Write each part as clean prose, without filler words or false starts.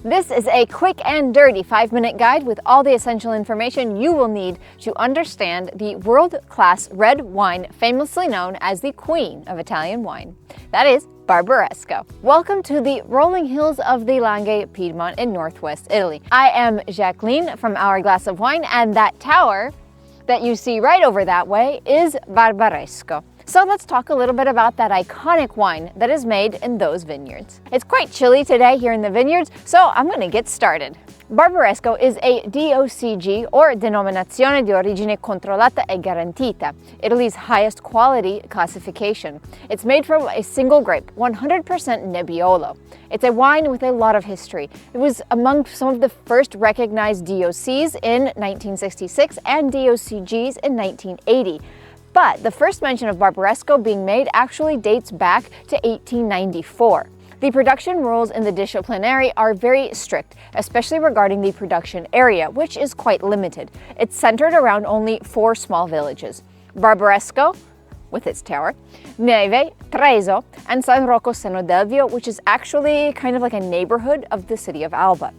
This is a quick and dirty 5-minute guide with all the essential information you will need to understand the world-class red wine famously known as the Queen of Italian wine. That is Barbaresco. Welcome to the rolling hills of the Langhe, Piedmont in northwest Italy. I am Jacqueline from Hourglass of Wine, and that tower that you see right over that way is Barbaresco. So let's talk a little bit about that iconic wine that is made in those vineyards. It's quite chilly today here in the vineyards, so I'm going to get started. Barbaresco is a DOCG, or Denominazione di Origine Controllata e Garantita, Italy's highest quality classification. It's made from a single grape, 100% Nebbiolo. It's a wine with a lot of history. It was among some of the first recognized DOCs in 1966 and DOCGs in 1980. But the first mention of Barbaresco being made actually dates back to 1894. The production rules in the disciplinary are very strict, especially regarding the production area, which is quite limited. It's centered around only 4 small villages: Barbaresco, with its tower, Neve, Treso, and San Rocco Senodelvio, which is actually kind of like a neighborhood of the city of Alba.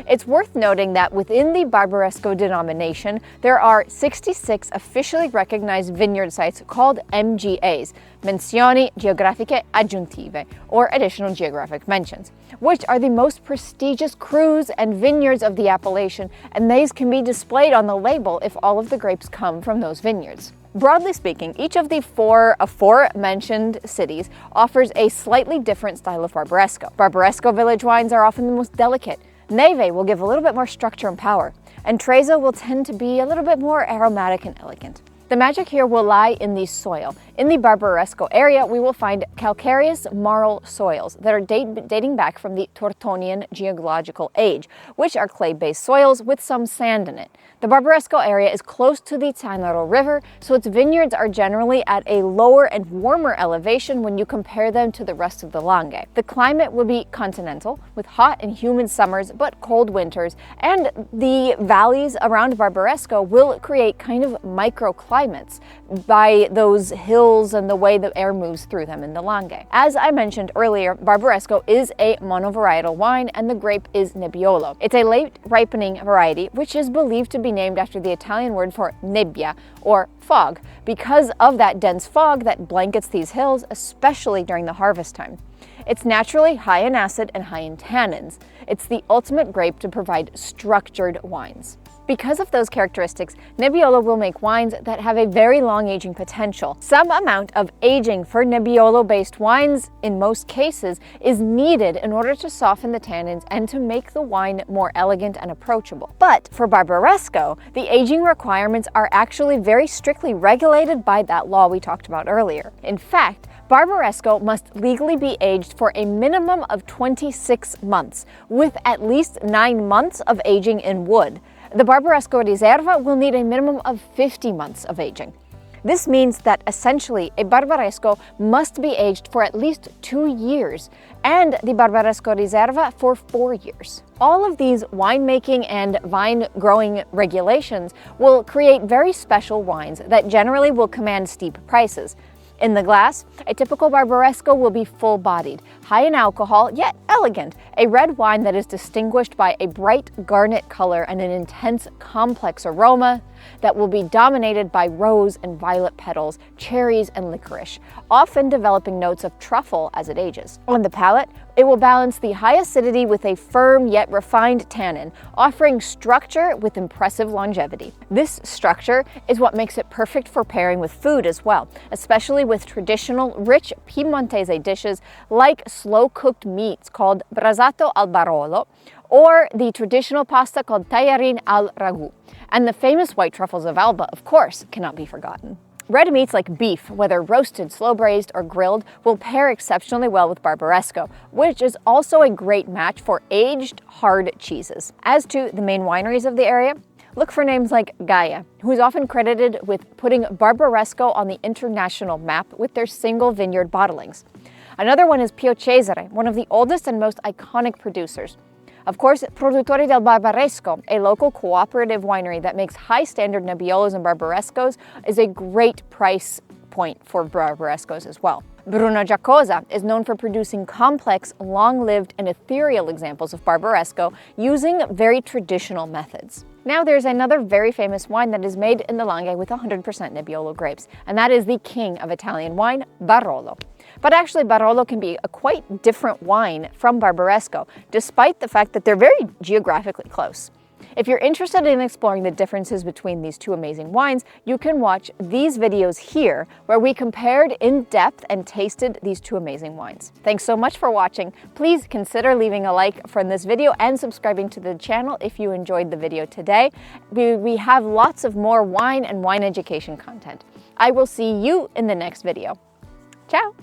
It's worth noting that within the Barbaresco denomination, there are 66 officially recognized vineyard sites called MGAs, Menzioni Geografiche Aggiuntive, or additional geographic mentions, which are the most prestigious crus and vineyards of the appellation, and these can be displayed on the label if all of the grapes come from those vineyards. Broadly speaking, each of the four mentioned cities offers a slightly different style of Barbaresco. Barbaresco village wines are often the most delicate. Neve will give a little bit more structure and power, and Treso will tend to be a little bit more aromatic and elegant. The magic here will lie in the soil. In the Barbaresco area, we will find calcareous marl soils that are dating back from the Tortonian geological age, which are clay-based soils with some sand in it. The Barbaresco area is close to the Tannin River, so its vineyards are generally at a lower and warmer elevation when you compare them to the rest of the Langhe. The climate will be continental, with hot and humid summers but cold winters, and the valleys around Barbaresco will create kind of microclimates by those hills and the way the air moves through them in the Langhe. As I mentioned earlier, Barbaresco is a monovarietal wine and the grape is Nebbiolo. It's a late ripening variety which is believed to be named after the Italian word for nebbia, or fog, because of that dense fog that blankets these hills, especially during the harvest time. It's naturally high in acid and high in tannins. It's the ultimate grape to provide structured wines. Because of those characteristics, Nebbiolo will make wines that have a very long aging potential. Some amount of aging for Nebbiolo-based wines, in most cases, is needed in order to soften the tannins and to make the wine more elegant and approachable. But for Barbaresco, the aging requirements are actually very strictly regulated by that law we talked about earlier. In fact, Barbaresco must legally be aged for a minimum of 26 months, with at least 9 months of aging in wood. The Barbaresco Riserva will need a minimum of 50 months of aging. This means that essentially a Barbaresco must be aged for at least 2 years, and the Barbaresco Riserva for 4 years. All of these winemaking and vine growing regulations will create very special wines that generally will command steep prices. In the glass, a typical Barbaresco will be full-bodied, high in alcohol, yet elegant, a red wine that is distinguished by a bright garnet color and an intense, complex aroma that will be dominated by rose and violet petals, cherries and licorice, often developing notes of truffle as it ages. On the palate, it will balance the high acidity with a firm yet refined tannin, offering structure with impressive longevity. This structure is what makes it perfect for pairing with food as well, especially with traditional rich Piemontese dishes like slow-cooked meats called Brasato al Barolo, or the traditional pasta called Tajarin al Ragu. And the famous white truffles of Alba, of course, cannot be forgotten. Red meats like beef, whether roasted, slow-braised, or grilled, will pair exceptionally well with Barbaresco, which is also a great match for aged, hard cheeses. As to the main wineries of the area, look for names like Gaja, who is often credited with putting Barbaresco on the international map with their single vineyard bottlings. Another one is Cesare, one of the oldest and most iconic producers. Of course, Produttori del Barbaresco, a local cooperative winery that makes high-standard Nebbiolos and Barbarescos, is a great price point for Barbarescos as well. Bruno Giacosa is known for producing complex, long-lived, and ethereal examples of Barbaresco using very traditional methods. Now there's another very famous wine that is made in the Langhe with 100% Nebbiolo grapes, and that is the king of Italian wine, Barolo. But actually, Barolo can be a quite different wine from Barbaresco, despite the fact that they're very geographically close. If you're interested in exploring the differences between these two amazing wines, you can watch these videos here, where we compared in depth and tasted these two amazing wines. Thanks so much for watching. Please consider leaving a like from this video and subscribing to the channel if you enjoyed the video today. We have lots of more wine and wine education content. I will see you in the next video. Ciao!